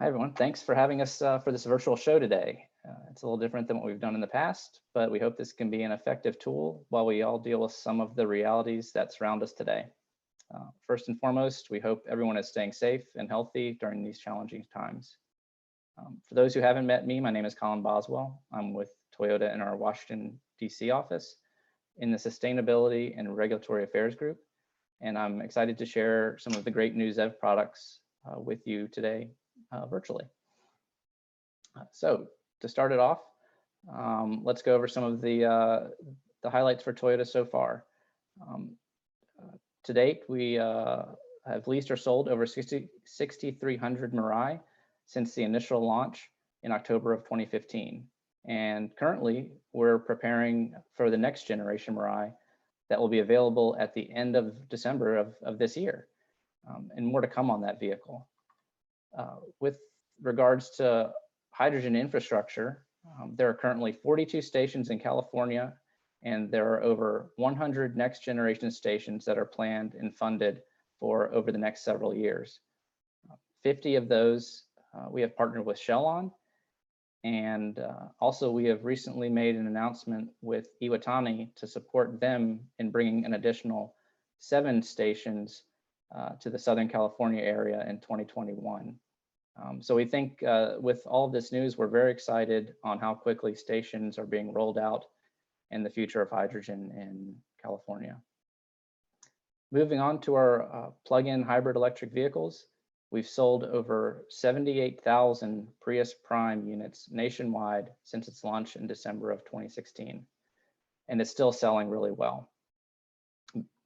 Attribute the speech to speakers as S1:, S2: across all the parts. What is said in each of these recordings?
S1: Hi, everyone. Thanks for having us for this virtual show today. It's a little different than what we've done in the past, but we hope this can be an effective tool while we all deal with some of the realities that surround us today. First and foremost, we hope everyone is staying safe and healthy during these challenging times. For those who haven't met me, my name is Colin Boswell. I'm with Toyota in our Washington, D.C. office in the Sustainability and Regulatory Affairs Group, and I'm excited to share some of the great news EV products with you today virtually. So to start it off, let's go over some of the highlights for Toyota so far. To date, we have leased or sold over 6,300 Mirai since the initial launch in October of 2015. And currently, we're preparing for the next generation Mirai that will be available at the end of December of this year, and more to come on that vehicle. With regards to hydrogen infrastructure, there are currently 42 stations in California, and there are over 100 next generation stations that are planned and funded for over the next several years. 50 of those we have partnered with Shell on, and also we have recently made an announcement with Iwatani to support them in bringing an additional 7 stations to the Southern California area in 2021. So we think with all of this news, we're very excited on how quickly stations are being rolled out and the future of hydrogen in California. Moving on to our plug-in hybrid electric vehicles, we've sold over 78,000 Prius Prime units nationwide since its launch in December of 2016, and it's still selling really well.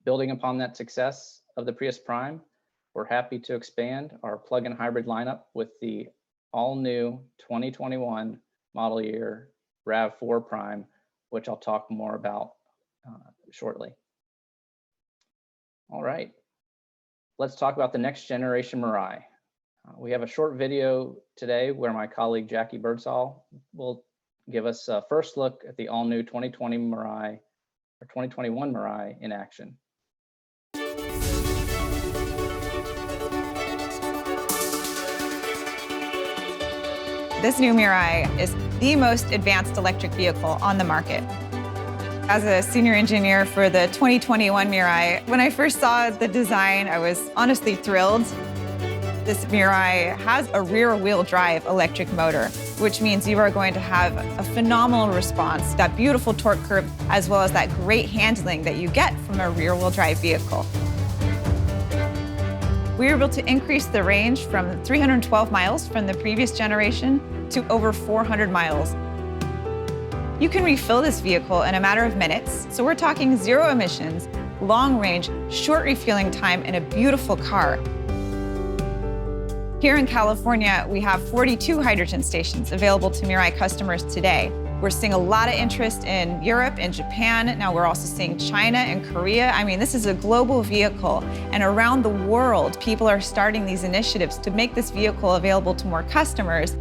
S1: Building upon that success of the Prius Prime, we're happy to expand our plug-in hybrid lineup with the all-new 2021 model year RAV4 Prime, which I'll talk more about shortly. All right, let's talk about the next generation Mirai. We have a short video today where my colleague Jackie Birdsall will give us a first look at the all-new 2020 Mirai or 2021 Mirai in action.
S2: This new Mirai is the most advanced electric vehicle on the market. As a senior engineer for the 2021 Mirai, when I first saw the design, I was honestly thrilled. This Mirai has a rear-wheel drive electric motor, which means you are going to have a phenomenal response, that beautiful torque curve, as well as that great handling that you get from a rear-wheel drive vehicle. We were able to increase the range from 312 miles from the previous generation to over 400 miles. You can refill this vehicle in a matter of minutes, so we're talking 0 emissions, long range, short refueling time, and a beautiful car. Here in California, we have 42 hydrogen stations available to Mirai customers today. We're seeing a lot of interest in Europe and Japan. Now we're also seeing China and Korea. I mean, this is a global vehicle, and around the world, people are starting these initiatives to make this vehicle available to more customers.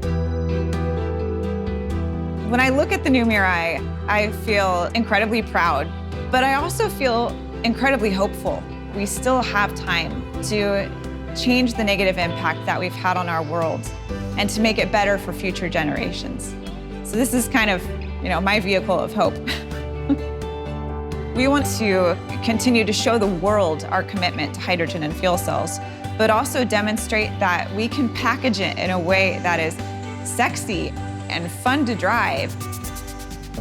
S2: When I look at the new Mirai, I feel incredibly proud, but I also feel incredibly hopeful. We still have time to change the negative impact that we've had on our world and to make it better for future generations. So this is kind of, my vehicle of hope. We want to continue to show the world our commitment to hydrogen and fuel cells, but also demonstrate that we can package it in a way that is sexy and fun to drive.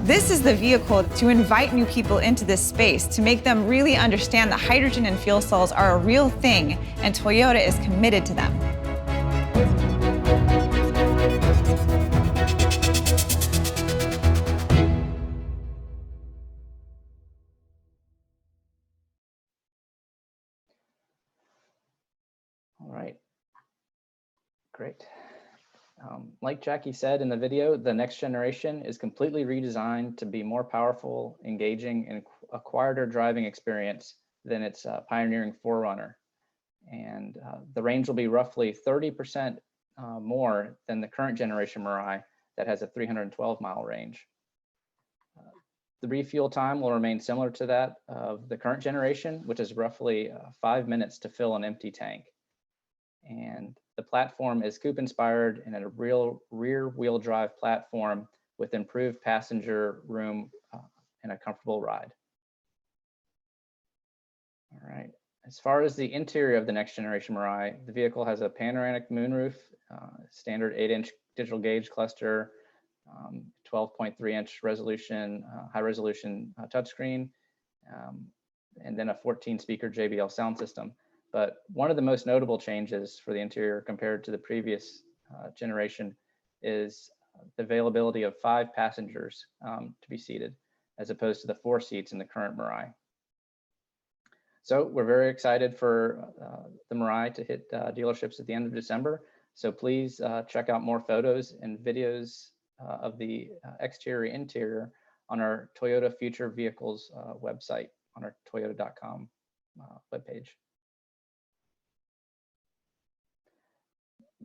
S2: This is the vehicle to invite new people into this space, to make them really understand that hydrogen and fuel cells are a real thing, and Toyota is committed to them.
S1: All right, great. Like Jackie said in the video, the next generation is completely redesigned to be more powerful, engaging, and a quieter driving experience than its pioneering forerunner. And the range will be roughly 30% more than the current generation Mirai that has a 312-mile range. The refuel time will remain similar to that of the current generation, which is roughly 5 minutes to fill an empty tank. And The platform is coupe inspired and a real rear wheel drive platform with improved passenger room and a comfortable ride. All right. As far as the interior of the next generation Mirai, the vehicle has a panoramic moonroof, standard 8-inch digital gauge cluster, 12.3-inch resolution, high resolution touchscreen, and then a 14-speaker JBL sound system. But one of the most notable changes for the interior compared to the previous generation is the availability of 5 passengers to be seated, as opposed to the 4 seats in the current Mirai. So we're very excited for the Mirai to hit dealerships at the end of December. So please check out more photos and videos of the exterior interior on our Toyota Future Vehicles website on our toyota.com webpage.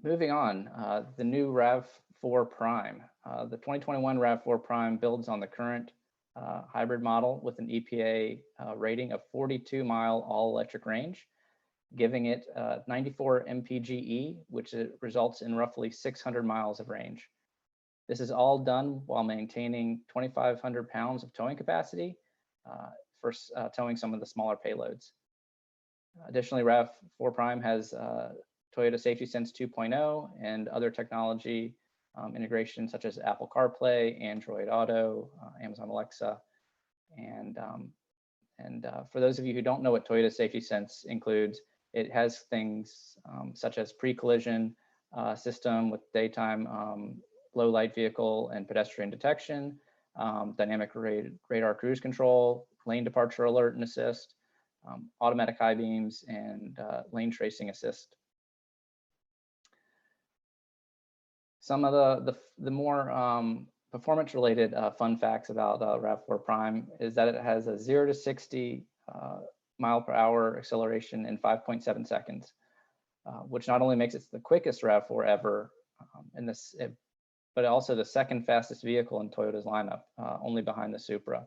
S1: Moving on, the new RAV4 Prime. The 2021 RAV4 Prime builds on the current hybrid model with an EPA rating of 42-mile all-electric range, giving it 94 mpge, which results in roughly 600 miles of range. This is all done while maintaining 2,500 pounds of towing capacity for towing some of the smaller payloads. Additionally, RAV4 Prime has Toyota Safety Sense 2.0 and other technology integration such as Apple CarPlay, Android Auto, Amazon Alexa, and for those of you who don't know what Toyota Safety Sense includes, it has things such as pre-collision system with daytime low light vehicle and pedestrian detection, dynamic radar cruise control, lane departure alert and assist, automatic high beams, and lane tracing assist. Some of the more performance-related fun facts about RAV4 Prime is that it has a 0 to 60 mile per hour acceleration in 5.7 seconds, which not only makes it the quickest RAV4 ever, but also the second fastest vehicle in Toyota's lineup, only behind the Supra.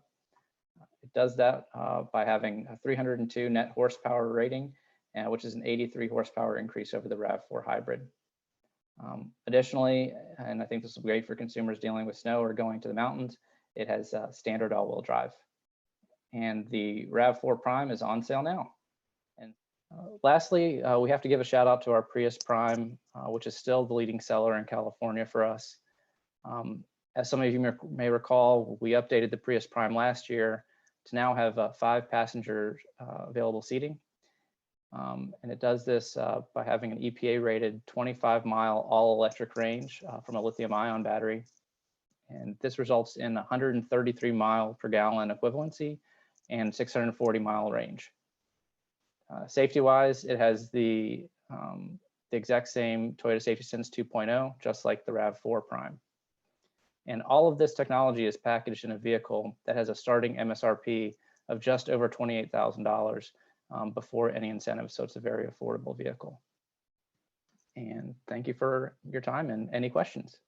S1: It does that by having a 302 net horsepower rating, which is an 83 horsepower increase over the RAV4 hybrid. Additionally, and I think this is great for consumers dealing with snow or going to the mountains, it has standard all-wheel drive. And the RAV4 Prime is on sale now. And lastly, we have to give a shout out to our Prius Prime, which is still the leading seller in California for us. As some of you may recall, we updated the Prius Prime last year to now have 5 passenger available seating. And it does this by having an EPA rated 25-mile all-electric range from a lithium-ion battery. And this results in 133 mile per gallon equivalency and 640-mile range. Safety-wise, it has the exact same Toyota Safety Sense 2.0, just like the RAV4 Prime. And all of this technology is packaged in a vehicle that has a starting MSRP of just over $28,000 before any incentives, so it's a very affordable vehicle. And thank you for your time and any questions.